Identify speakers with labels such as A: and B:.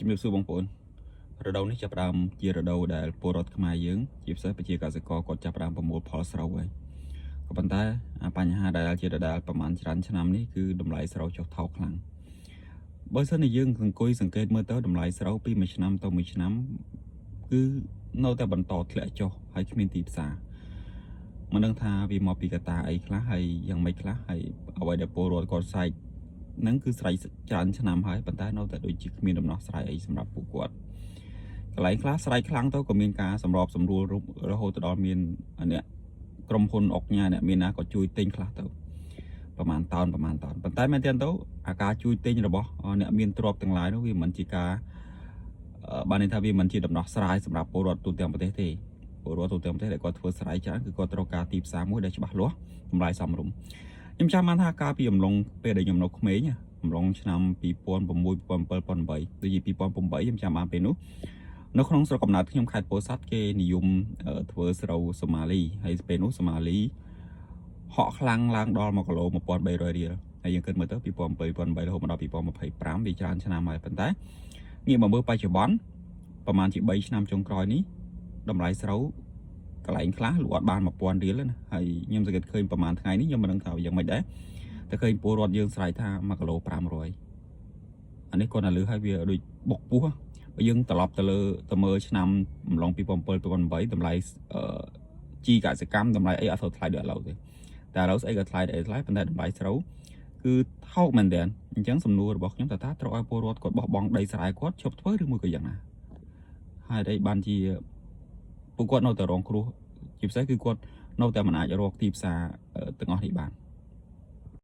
A: ជំរាបសួរបងប្អូនរដូវនេះចាប់ផ្ដើមជារដូវដែលពលរដ្ឋខ្មែរយើងជាពិសេសប្រជាកសិករគាត់ចាប់ផ្ដើមប្រមូលផលស្រូវហើយក៏ប៉ុន្តែបញ្ហាដែលជាដដែលប្រហែលច្រើនឆ្នាំនេះគឺតម្លៃស្រូវចុះថោកខ្លាំងបើសិនជាយើងអង្គុយសង្កេតមើលទៅតម្លៃស្រូវពីមួយឆ្នាំទៅមួយឆ្នាំគឺនៅតែបន្តធ្លាក់ចុះហើយគ្មានទីផ្សារមិនដឹងថាវាមកពីកត្តាអីខ្លះហើយយ៉ាងម៉េចខ្លះហើយអ្វីដែលពលរដ្ឋគាត់ស្រែកហ្នឹងគឺស្រែកច្រើនឆ្នាំហើយប៉ុន្តែនៅតែដូចជាគ្មានដំណោះស្រាយអីសម្រាប់ពួកគាត់កន្លែងខ្លះស្រែកខ្លាំងទៅក៏មានការសម្របសម្រួលរហូតដល់មានអ្នកក្រុមហ៊ុនអុកញ៉ាអ្នកមានណាក៏ជួយទិញខ្លះទៅប្រហែលតោនប៉ុន្តែមែនទេទៅអាការជួយទិញរបស់អ្នកមានទ្រព្យទាំងឡាយនោះវាមិនជាការបានន័យថាវាមិនជាដំណោះស្រាយសម្រាប់ពលរដ្ឋទូទាំងប្រទេសទេពលរដ្ឋទូទាំងប្រទេសដែលគាត់ធ្វើស្រែច្រើនគឺគាត់ត្រូវការទីផ្សារមួយដែលច្បាស់លាស់តម្លៃសមរម្យខ្ញុំចាំបានថាកាលពីអំឡុងពេលដែលខ្ញុំនៅក្មេងអំឡុងឆ្នាំ2006 2007 2008ដូចជា2008ខ្ញុំចាំបានពេលនោះនៅក្នុងស្រុកកំណើតខ្ញុំខេត្តពោធិ៍សាត់គេនិយមធ្វើស្រូវសូម៉ាលីហើយពេលនោះសូម៉ាលីហក់ខ្លាំងឡើងដល់1គីឡូ1300រៀលហើយយើងគិតមើលទៅ2007 2008រហូតមកដល់2025វាច្រើនឆ្នាំហើយប៉ុន្តែងាកមកមើលបច្ចុប្បន្នប្រហែលជា3ឆ្នាំចុងក្រោយនេះតម្លៃស្រូវកន្លែងខ្លះលក់អត់បាន1000រៀលណាហើយខ្ញុំសង្កេតឃើញប្រហែលថ្ងៃនេះខ្ញុំមិនដឹងថាយ៉ាងម៉េចដែរតែឃើញពលរដ្ឋយើងស្រែកថា1គីឡូ500អានេះគាត់តែលើឲ្យវាដូចបុកពោះបើយើងត្រឡប់ទៅមើលឆ្នាំអំឡុង2007 2008តម្លៃជីកសិកម្មតម្លៃអីអត់សូវថ្លៃដូចឥឡូវទេតែឥឡូវស្អីក៏ថ្លៃដែរថ្លៃប៉ុន្តែតម្លៃស្រូវគឺថោកមែនទែនអញ្ចឹងសំណួររបស់ខ្ញុំថាត្រូវឲ្យពលរដ្ឋគាត់បោះបង់ដីស្រែគាត់ឈប់ធ្វើឬមួយក៏យ៉ាងណាហើយអីបានជាពួកគាត់នៅតែរងគ្រោះជាពិសេសគឺគាត់នៅតែមិនអាចរកទីផ្សារទាំងអស់នេះបាន